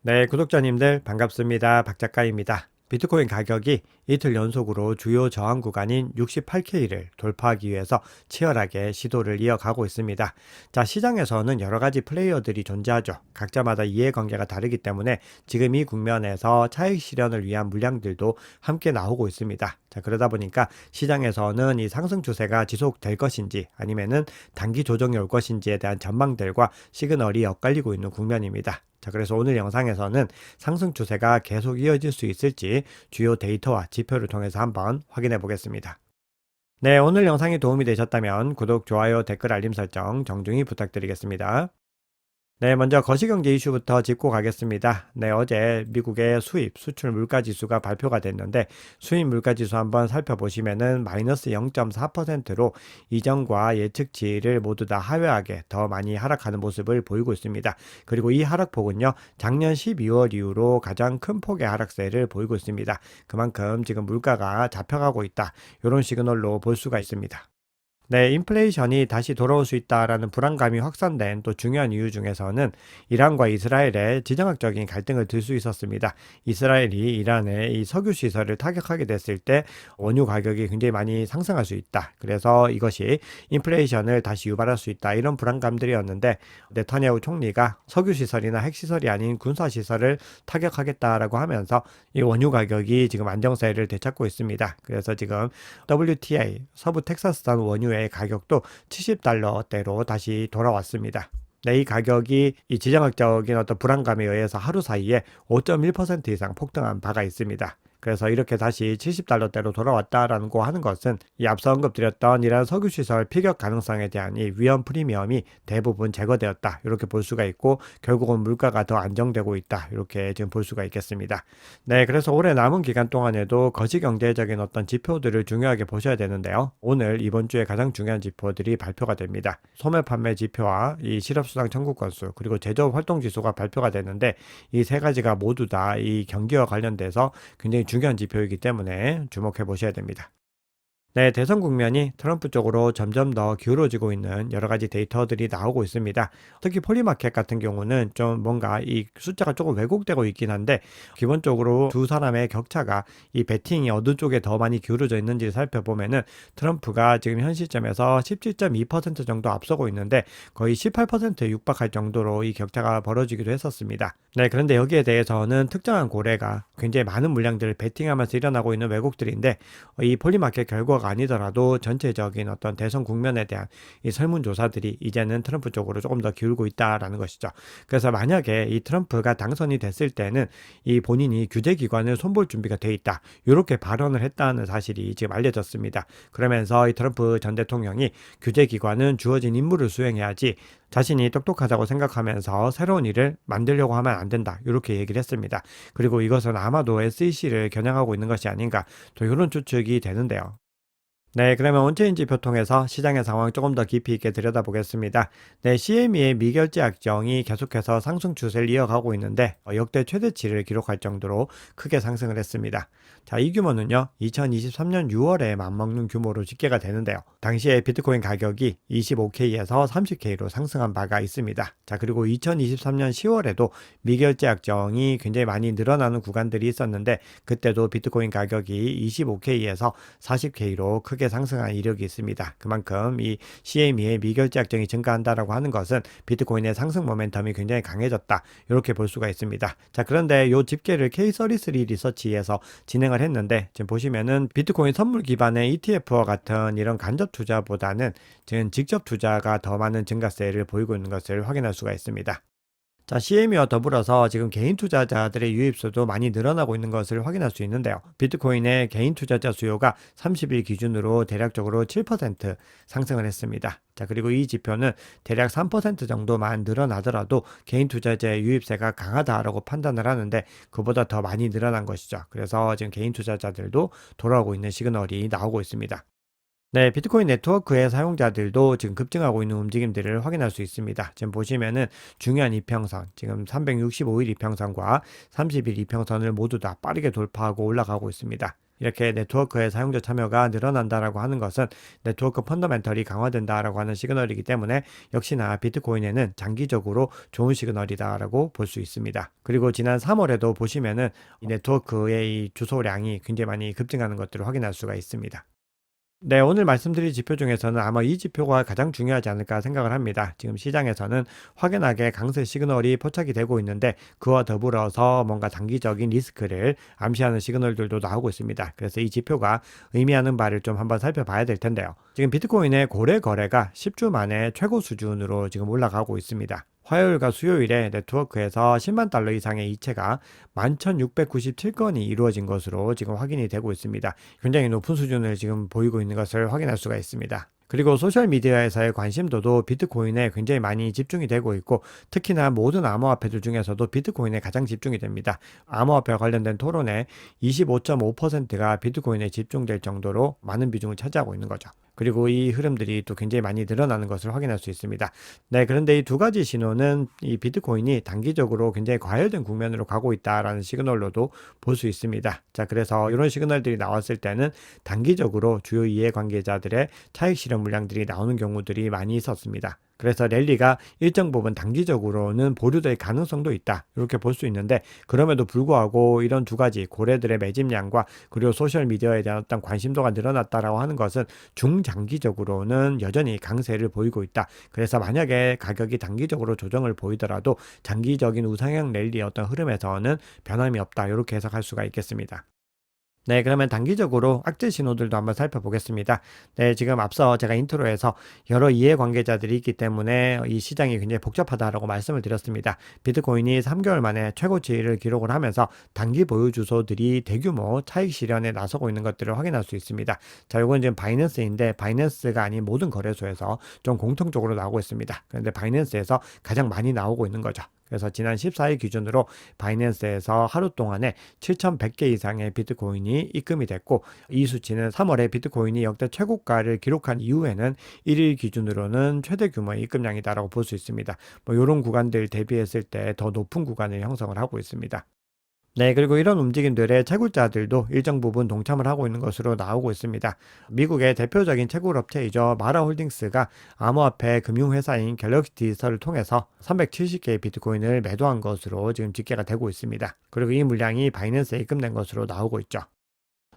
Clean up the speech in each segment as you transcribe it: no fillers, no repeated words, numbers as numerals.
네, 구독자님들 반갑습니다. 박 작가입니다. 비트코인 가격이 이틀 연속으로 주요 저항 구간인 68K를 돌파하기 위해서 치열하게 시도를 이어가고 있습니다. 자, 시장에서는 여러 가지 플레이어들이 존재하죠. 각자마다 이해관계가 다르기 때문에 지금 이 국면에서 차익 실현을 위한 물량들도 함께 나오고 있습니다. 자, 그러다 보니까 시장에서는 이 상승 추세가 지속될 것인지 아니면은 단기 조정이 올 것인지에 대한 전망들과 시그널이 엇갈리고 있는 국면입니다. 자, 그래서 오늘 영상에서는 상승 추세가 계속 이어질 수 있을지 주요 데이터와 지표를 통해서 한번 확인해 보겠습니다. 네, 오늘 영상이 도움이 되셨다면 구독, 좋아요, 댓글, 알림 설정 정중히 부탁드리겠습니다. 네, 먼저 거시경제 이슈부터 짚고 가겠습니다. 네, 어제 미국의 수입, 수출 물가지수가 발표가 됐는데 수입 물가지수 한번 살펴보시면은 마이너스 0.4%로 이전과 예측치를 모두 다 하회하게 더 많이 하락하는 모습을 보이고 있습니다. 그리고 이 하락폭은요, 작년 12월 이후로 가장 큰 폭의 하락세를 보이고 있습니다. 그만큼 지금 물가가 잡혀가고 있다. 이런 시그널로 볼 수가 있습니다. 네, 인플레이션이 다시 돌아올 수 있다라는 불안감이 확산된 또 중요한 이유 중에서는 이란과 이스라엘의 지정학적인 갈등을 들 수 있었습니다. 이스라엘이 이란의 이 석유 시설을 타격하게 됐을 때 원유 가격이 굉장히 많이 상승할 수 있다. 그래서 이것이 인플레이션을 다시 유발할 수 있다. 이런 불안감들이었는데 네타냐후 총리가 석유 시설이나 핵 시설이 아닌 군사 시설을 타격하겠다라고 하면서 이 원유 가격이 지금 안정세를 되찾고 있습니다. 그래서 지금 WTI 서부 텍사스산 원유의 가격도 70달러대로 다시 돌아왔습니다. 네, 이 가격이 이 지정학적인 어떤 불안감에 의해서 하루 사이에 5.1% 이상 폭등한 바가 있습니다. 그래서 이렇게 다시 70달러대로 돌아왔다라고 하는 것은 이 앞서 언급드렸던 이러한 석유시설 피격 가능성에 대한 이 위험 프리미엄이 대부분 제거되었다. 이렇게 볼 수가 있고 결국은 물가가 더 안정되고 있다. 이렇게 지금 볼 수가 있겠습니다. 네, 그래서 올해 남은 기간 동안에도 거시경제적인 어떤 지표들을 중요하게 보셔야 되는데요. 오늘 이번 주에 가장 중요한 지표들이 발표가 됩니다. 소매 판매 지표와 이 실업수당 청구 건수 그리고 제조업 활동 지수가 발표가 되는데 이 세 가지가 모두 다 이 경기와 관련돼서 굉장히 중요한 지표이기 때문에 주목해 보셔야 됩니다. 네, 대선 국면이 트럼프 쪽으로 점점 더 기울어지고 있는 여러 가지 데이터들이 나오고 있습니다. 특히 폴리마켓 같은 경우는 좀 뭔가 이 숫자가 조금 왜곡되고 있긴 한데 기본적으로 두 사람의 격차가 이 배팅이 어느 쪽에 더 많이 기울어져 있는지 살펴보면은 트럼프가 지금 현 시점에서 17.2% 정도 앞서고 있는데 거의 18%에 육박할 정도로 이 격차가 벌어지기도 했었습니다. 네, 그런데 여기에 대해서는 특정한 고래가 굉장히 많은 물량들을 배팅하면서 일어나고 있는 왜곡들인데 이 폴리마켓 결과가 아니더라도 전체적인 어떤 대선 국면에 대한 이 설문조사들이 이제는 트럼프 쪽으로 조금 더 기울고 있다라는 것이죠. 그래서 만약에 이 트럼프가 당선이 됐을 때는 이 본인이 규제기관을 손볼 준비가 돼 있다. 이렇게 발언을 했다는 사실이 지금 알려졌습니다. 그러면서 이 트럼프 전 대통령이 규제기관은 주어진 임무를 수행해야지 자신이 똑똑하다고 생각하면서 새로운 일을 만들려고 하면 안 된다. 이렇게 얘기를 했습니다. 그리고 이것은 아마도 SEC를 겨냥하고 있는 것이 아닌가. 또 이런 추측이 되는데요. 네, 그러면 온체인 지표 통해서 시장의 상황 조금 더 깊이 있게 들여다보겠습니다. 네, CME의 미결제 약정이 계속해서 상승 추세를 이어가고 있는데 역대 최대치를 기록할 정도로 크게 상승을 했습니다. 자, 이 규모는요, 2023년 6월에 맞먹는 규모로 집계가 되는데요. 당시에 비트코인 가격이 25K에서 30K로 상승한 바가 있습니다. 자, 그리고 2023년 10월에도 미결제 약정이 굉장히 많이 늘어나는 구간들이 있었는데 그때도 비트코인 가격이 25K에서 40K로 크게 상승한 이력이 있습니다. 그만큼 이 CME의 미결제 약정이 증가한다라고 하는 것은 비트코인의 상승 모멘텀이 굉장히 강해졌다. 이렇게 볼 수가 있습니다. 자, 그런데 이 집계를 K33 리서치에서 진행을 했는데 지금 보시면은 비트코인 선물 기반의 ETF와 같은 이런 간접 투자보다는 지금 직접 투자가 더 많은 증가세를 보이고 있는 것을 확인할 수가 있습니다. 자, CME와 더불어서 지금 개인 투자자들의 유입수도 많이 늘어나고 있는 것을 확인할 수 있는데요. 비트코인의 개인 투자자 수요가 30일 기준으로 대략적으로 7% 상승을 했습니다. 자, 그리고 이 지표는 대략 3% 정도만 늘어나더라도 개인 투자자의 유입세가 강하다라고 판단을 하는데 그보다 더 많이 늘어난 것이죠. 그래서 지금 개인 투자자들도 돌아오고 있는 시그널이 나오고 있습니다. 네, 비트코인 네트워크의 사용자들도 지금 급증하고 있는 움직임들을 확인할 수 있습니다. 지금 보시면은 중요한 이평선, 지금 365일 이평선과 30일 이평선을 모두 다 빠르게 돌파하고 올라가고 있습니다. 이렇게 네트워크의 사용자 참여가 늘어난다라고 하는 것은 네트워크 펀더멘털이 강화된다라고 하는 시그널이기 때문에 역시나 비트코인에는 장기적으로 좋은 시그널이다라고 볼 수 있습니다. 그리고 지난 3월에도 보시면은 이 네트워크의 이 주소량이 굉장히 많이 급증하는 것들을 확인할 수가 있습니다. 네, 오늘 말씀드린 지표 중에서는 아마 이 지표가 가장 중요하지 않을까 생각을 합니다. 지금 시장에서는 확연하게 강세 시그널이 포착이 되고 있는데 그와 더불어서 뭔가 단기적인 리스크를 암시하는 시그널들도 나오고 있습니다. 그래서 이 지표가 의미하는 바를 좀 한번 살펴봐야 될 텐데요. 지금 비트코인의 고래 거래가 10주 만에 최고 수준으로 지금 올라가고 있습니다. 화요일과 수요일에 네트워크에서 10만 달러 이상의 이체가 11,697건이 이루어진 것으로 지금 확인이 되고 있습니다. 굉장히 높은 수준을 지금 보이고 있는 것을 확인할 수가 있습니다. 그리고 소셜미디어에서의 관심도도 비트코인에 굉장히 많이 집중이 되고 있고 특히나 모든 암호화폐들 중에서도 비트코인에 가장 집중이 됩니다. 암호화폐와 관련된 토론에 25.5%가 비트코인에 집중될 정도로 많은 비중을 차지하고 있는 거죠. 그리고 이 흐름들이 또 굉장히 많이 늘어나는 것을 확인할 수 있습니다. 네, 그런데 이 두 가지 신호는 이 비트코인이 단기적으로 굉장히 과열된 국면으로 가고 있다라는 시그널로도 볼 수 있습니다. 자, 그래서 이런 시그널들이 나왔을 때는 단기적으로 주요 이해관계자들의 차익 실현 물량들이 나오는 경우들이 많이 있었습니다. 그래서 랠리가 일정 부분 단기적으로는 보류될 가능성도 있다. 이렇게 볼 수 있는데 그럼에도 불구하고 이런 두 가지 고래들의 매집량과 그리고 소셜미디어에 대한 어떤 관심도가 늘어났다라고 하는 것은 중장기적으로는 여전히 강세를 보이고 있다. 그래서 만약에 가격이 단기적으로 조정을 보이더라도 장기적인 우상향 랠리의 어떤 흐름에서는 변함이 없다. 이렇게 해석할 수가 있겠습니다. 네, 그러면 단기적으로 악재 신호들도 한번 살펴보겠습니다. 네, 지금 앞서 제가 인트로에서 여러 이해관계자들이 있기 때문에 이 시장이 굉장히 복잡하다라고 말씀을 드렸습니다. 비트코인이 3개월 만에 최고치를 기록을 하면서 단기 보유 주소들이 대규모 차익 실현에 나서고 있는 것들을 확인할 수 있습니다. 자, 이건 지금 바이낸스인데 바이낸스가 아닌 모든 거래소에서 좀 공통적으로 나오고 있습니다. 그런데 바이낸스에서 가장 많이 나오고 있는 거죠. 그래서 지난 14일 기준으로 바이낸스에서 하루 동안에 7,100개 이상의 비트코인이 입금이 됐고 이 수치는 3월에 비트코인이 역대 최고가를 기록한 이후에는 1일 기준으로는 최대 규모의 입금량이다라고 볼 수 있습니다. 이런 구간들 대비했을 때 더 높은 구간을 형성을 하고 있습니다. 네, 그리고 이런 움직임들의 채굴자들도 일정 부분 동참을 하고 있는 것으로 나오고 있습니다. 미국의 대표적인 채굴업체이죠. 마라홀딩스가 암호화폐 금융회사인 갤럭시 디지털을 통해서 370개의 비트코인을 매도한 것으로 지금 집계가 되고 있습니다. 그리고 이 물량이 바이낸스에 입금된 것으로 나오고 있죠.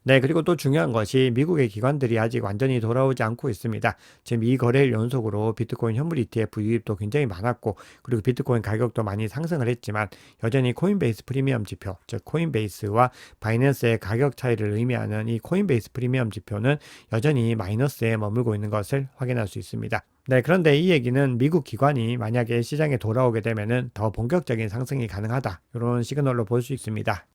네, 그리고 또 중요한 것이 미국의 기관들이 아직 완전히 돌아오지 않고 있습니다. 지금 이 거래일 연속으로 비트코인 현물 ETF 유입도 굉장히 많았고, 그리고 비트코인 가격도 많이 상승을 했지만, 여전히 코인베이스 프리미엄 지표, 즉 코인베이스와 바이낸스의 가격 차이를 의미하는 이 코인베이스 프리미엄 지표는 여전히 마이너스에 머물고 있는 것을 확인할 수 있습니다. 네, 그런데 이 얘기는 미국 기관이 만약에 시장에 돌아오게 되면은 더 본격적인 상승이 가능하다. 이런 시그널로 볼 수 있습니다.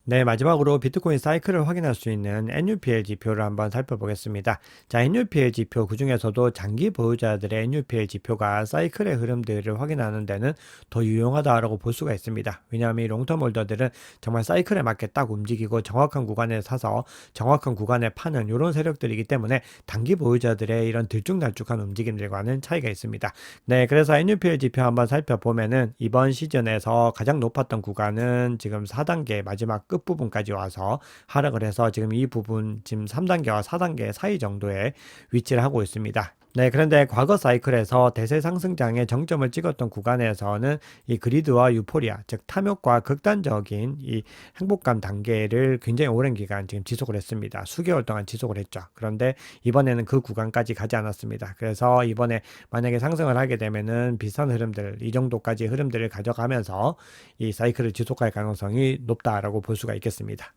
네, 마지막으로 비트코인 사이클을 확인할 수 있는 NUPL 지표를 한번 살펴보겠습니다. 자, NUPL 지표 그중에서도 장기 보유자들의 NUPL 지표가 사이클의 흐름들을 확인하는 데는 더 유용하다라고 볼 수가 있습니다. 왜냐하면 이 롱텀 홀더들은 정말 사이클에 맞게 딱 움직이고 정확한 구간에 사서 정확한 구간에 파는 이런 세력들이기 때문에 단기 보유자들의 이런 들쭉날쭉한 움직임들과는 차이가 있습니다. 네, 그래서 NUPL 지표 한번 살펴보면은 이번 시즌에서 가장 높았던 구간은 지금 4단계 마지막 끝부분까지 와서 하락을 해서 지금 이 부분 지금 3단계와 4단계 사이 정도에 위치를 하고 있습니다. 네, 그런데 과거 사이클에서 대세 상승장의 정점을 찍었던 구간에서는 이 그리드와 유포리아, 즉 탐욕과 극단적인 이 행복감 단계를 굉장히 오랜 기간 지금 지속을 했습니다. 수개월 동안 지속을 했죠. 그런데 이번에는 그 구간까지 가지 않았습니다. 그래서 이번에 만약에 상승을 하게 되면은 비슷한 흐름들, 이 정도까지 흐름들을 가져가면서 이 사이클을 지속할 가능성이 높다라고 볼 수가 있겠습니다.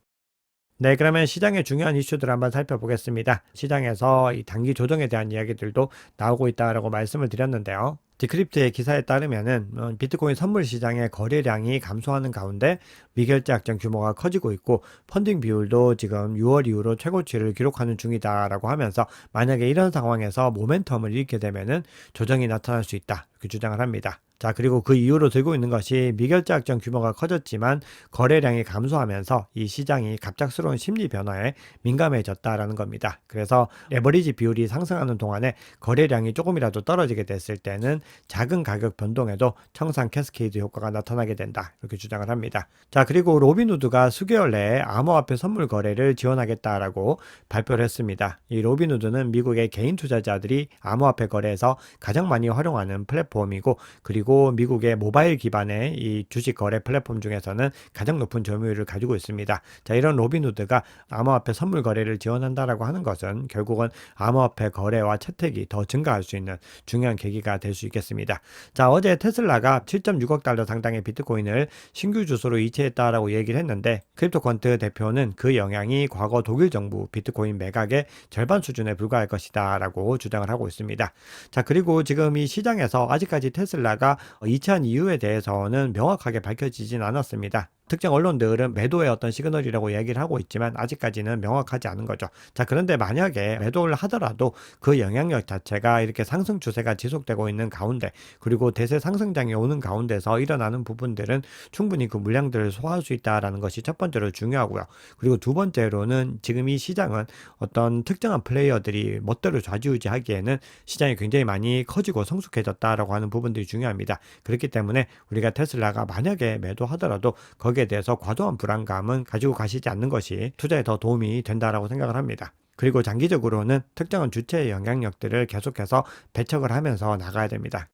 네, 그러면 시장의 중요한 이슈들을 한번 살펴보겠습니다. 시장에서 이 단기 조정에 대한 이야기들도 나오고 있다라고 말씀을 드렸는데요. 디크립트의 기사에 따르면은 비트코인 선물 시장의 거래량이 감소하는 가운데 미결제 약정 규모가 커지고 있고 펀딩 비율도 지금 6월 이후로 최고치를 기록하는 중이다라고 하면서 만약에 이런 상황에서 모멘텀을 잃게 되면은 조정이 나타날 수 있다 이렇게 주장을 합니다. 자, 그리고 그 이유로 들고 있는 것이 미결제 약정 규모가 커졌지만 거래량이 감소하면서 이 시장이 갑작스러운 심리 변화에 민감해졌다라는 겁니다. 그래서 레버리지 비율이 상승하는 동안에 거래량이 조금이라도 떨어지게 됐을 때는 작은 가격 변동에도 청산 캐스케이드 효과가 나타나게 된다. 이렇게 주장을 합니다. 자, 그리고 로빈후드가 수개월 내에 암호화폐 선물 거래를 지원하겠다라고 발표를 했습니다. 이 로빈후드는 미국의 개인 투자자들이 암호화폐 거래에서 가장 많이 활용하는 플랫폼이고, 그리고 미국의 모바일 기반의 이 주식 거래 플랫폼 중에서는 가장 높은 점유율을 가지고 있습니다. 자, 이런 로빈후드가 암호화폐 선물 거래를 지원한다라고 하는 것은 결국은 암호화폐 거래와 채택이 더 증가할 수 있는 중요한 계기가 될 수 있겠습니다. 자, 어제 테슬라가 7.6억 달러 상당의 비트코인을 신규 주소로 이체했다라고 얘기를 했는데, 크립토컨트 대표는 그 영향이 과거 독일 정부 비트코인 매각의 절반 수준에 불과할 것이다 라고 주장을 하고 있습니다. 자, 그리고 지금 이 시장에서 아직까지 테슬라가 이체한 이유에 대해서는 명확하게 밝혀지진 않았습니다. 특정 언론들은 매도의 어떤 시그널이라고 얘기를 하고 있지만 아직까지는 명확하지 않은 거죠. 자, 그런데 만약에 매도를 하더라도 그 영향력 자체가 이렇게 상승 추세가 지속되고 있는 가운데, 그리고 대세 상승장이 오는 가운데서 일어나는 부분들은 충분히 그 물량들을 소화할 수 있다라는 것이 첫 번째로 중요하고요. 그리고 두 번째로는 지금 이 시장은 어떤 특정한 플레이어들이 멋대로 좌지우지하기에는 시장이 굉장히 많이 커지고 성숙해졌다라고 하는 부분들이 중요합니다. 그렇기 때문에 우리가 테슬라가 만약에 매도하더라도 거기에 대해서 과도한 불안감은 가지고 가시지 않는 것이 투자에 더 도움이 된다라고 생각을 합니다. 그리고 장기적으로는 특정한 주체의 영향력들을 계속해서 배척을 하면서 나가야 됩니다.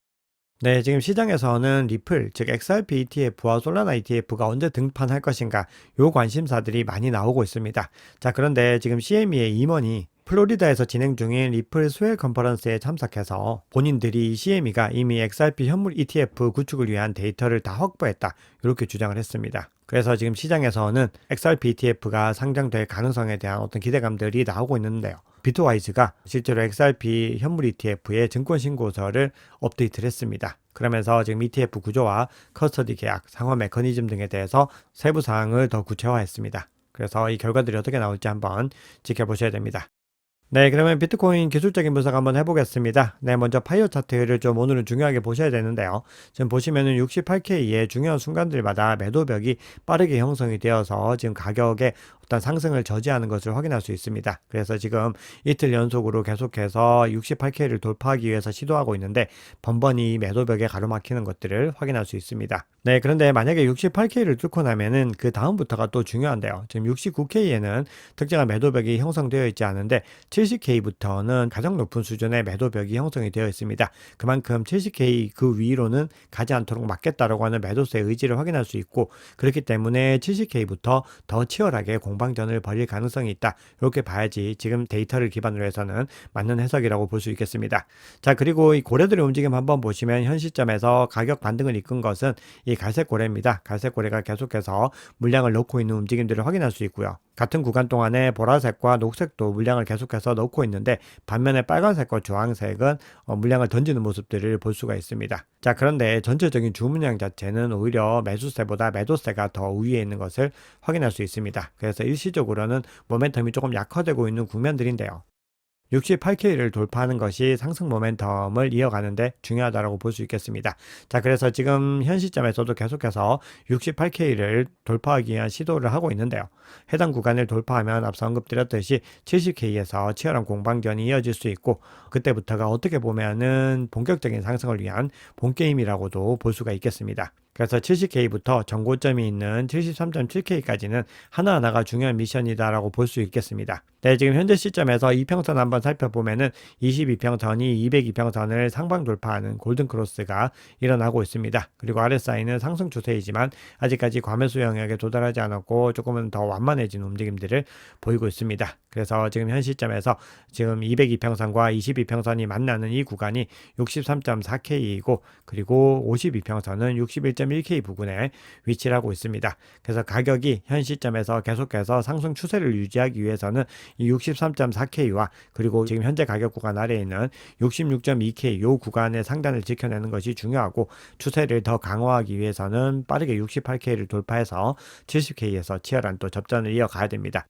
네, 지금 시장에서는 리플, 즉 XRP ETF와 솔라나 ETF가 언제 등판할 것인가, 요 관심사들이 많이 나오고 있습니다. 자, 그런데 지금 CME의 임원이 플로리다에서 진행 중인 리플 스웰 컨퍼런스에 참석해서 본인들이 CME가 이미 XRP 현물 ETF 구축을 위한 데이터를 다 확보했다, 이렇게 주장을 했습니다. 그래서 지금 시장에서는 XRP ETF가 상장될 가능성에 대한 어떤 기대감들이 나오고 있는데요. 비트와이즈가 실제로 XRP 현물 ETF의 증권 신고서를 업데이트를 했습니다. 그러면서 지금 ETF 구조와 커스터디 계약, 상환 메커니즘 등에 대해서 세부 사항을 더 구체화했습니다. 그래서 이 결과들이 어떻게 나올지 한번 지켜보셔야 됩니다. 네, 그러면 비트코인 기술적인 분석 한번 해보겠습니다. 네, 먼저 파이어 차트를 좀 오늘은 중요하게 보셔야 되는데요. 지금 보시면은 68K의 중요한 순간들마다 매도벽이 빠르게 형성이 되어서 지금 가격의 어떤 상승을 저지하는 것을 확인할 수 있습니다. 그래서 지금 이틀 연속으로 계속해서 68K를 돌파하기 위해서 시도하고 있는데 번번이 매도벽에 가로막히는 것들을 확인할 수 있습니다. 네, 그런데 만약에 68K를 뚫고 나면은 그 다음부터가 또 중요한데요. 지금 69K에는 특정한 매도벽이 형성되어 있지 않은데 70K부터는 가장 높은 수준의 매도벽이 형성이 되어 있습니다. 그만큼 70K 그 위로는 가지 않도록 막겠다라고 하는 매도세의 의지를 확인할 수 있고, 그렇기 때문에 70K부터 더 치열하게 공방전을 벌일 가능성이 있다, 이렇게 봐야지 지금 데이터를 기반으로 해서는 맞는 해석이라고 볼 수 있겠습니다. 자, 그리고 이 고래들의 움직임 한번 보시면 현 시점에서 가격 반등을 이끈 것은 이 갈색 고래입니다. 갈색 고래가 계속해서 물량을 넣고 있는 움직임들을 확인할 수 있고요. 같은 구간 동안에 보라색과 녹색도 물량을 계속해서 넣고 있는데, 반면에 빨간색과 주황색은 물량을 던지는 모습들을 볼 수가 있습니다. 자, 그런데 전체적인 주문량 자체는 오히려 매수세보다 매도세가 더 우위에 있는 것을 확인할 수 있습니다. 그래서 일시적으로는 모멘텀이 조금 약화되고 있는 국면들인데요. 68K를 돌파하는 것이 상승 모멘텀을 이어가는데 중요하다고 볼 수 있겠습니다. 자, 그래서 지금 현 시점에서도 계속해서 68K를 돌파하기 위한 시도를 하고 있는데요. 해당 구간을 돌파하면 앞서 언급드렸듯이 70K에서 치열한 공방전이 이어질 수 있고, 그때부터가 어떻게 보면은 본격적인 상승을 위한 본게임이라고도 볼 수가 있겠습니다. 그래서 70K부터 전고점이 있는 73.7K까지는 하나하나가 중요한 미션이다라고 볼 수 있겠습니다. 네, 지금 현재 시점에서 이평선 한번 살펴보면은 22평선이 202평선을 상방 돌파하는 골든크로스가 일어나고 있습니다. 그리고 RSI는 상승 추세이지만 아직까지 과매수 영역에 도달하지 않았고 조금은 더 완만해진 움직임들을 보이고 있습니다. 그래서 지금 현 시점에서 지금 202평선과 22평선이 만나는 이 구간이 63.4K이고, 그리고 52평선은 61.1K 부근에 위치를 하고 있습니다. 그래서 가격이 현 시점에서 계속해서 상승 추세를 유지하기 위해서는 이 63.4K와 그리고 지금 현재 가격 구간 아래에 있는 66.2K 요 구간의 상단을 지켜내는 것이 중요하고, 추세를 더 강화하기 위해서는 빠르게 68K를 돌파해서 70K에서 치열한 또 접전을 이어가야 됩니다.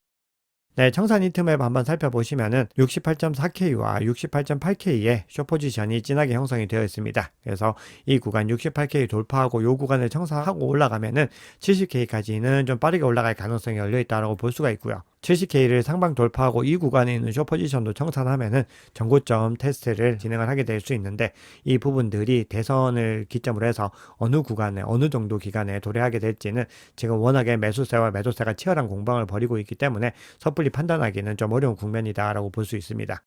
네, 청산 히트맵 한번 살펴보시면은 68.4K와 68.8K의 숏포지션이 진하게 형성이 되어 있습니다. 그래서 이 구간 68K 돌파하고 이 구간을 청산하고 올라가면은 70K까지는 좀 빠르게 올라갈 가능성이 열려 있다고 볼 수가 있고요. 70K를 상방 돌파하고 이 구간에 있는 숏포지션도 청산하면은 전고점 테스트를 진행을 하게 될 수 있는데, 이 부분들이 대선을 기점으로 해서 어느 구간에 어느 정도 기간에 도래하게 될지는 지금 워낙에 매수세와 매도세가 치열한 공방을 벌이고 있기 때문에 섣불리 판단하기는 좀 어려운 국면이다라고 볼 수 있습니다.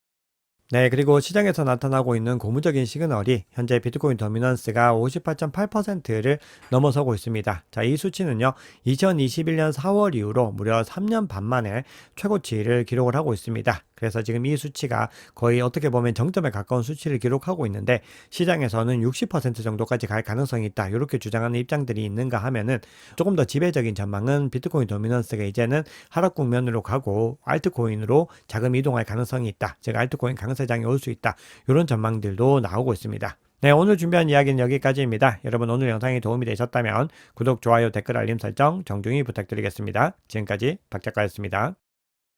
네, 그리고 시장에서 나타나고 있는 고무적인 시그널이 현재 비트코인 도미넌스가 58.8%를 넘어서고 있습니다. 자, 이 수치는요, 2021년 4월 이후로 무려 3년 반 만에 최고치를 기록을 하고 있습니다. 그래서 지금 이 수치가 거의 어떻게 보면 정점에 가까운 수치를 기록하고 있는데, 시장에서는 60% 정도까지 갈 가능성이 있다, 이렇게 주장하는 입장들이 있는가 하면은, 조금 더 지배적인 전망은 비트코인 도미넌스가 이제는 하락 국면으로 가고 알트코인으로 자금 이동할 가능성이 있다, 즉 알트코인 강세장이 올 수 있다, 이런 전망들도 나오고 있습니다. 네, 오늘 준비한 이야기는 여기까지입니다. 여러분, 오늘 영상이 도움이 되셨다면 구독, 좋아요, 댓글, 알림 설정 정중히 부탁드리겠습니다. 지금까지 박 작가였습니다.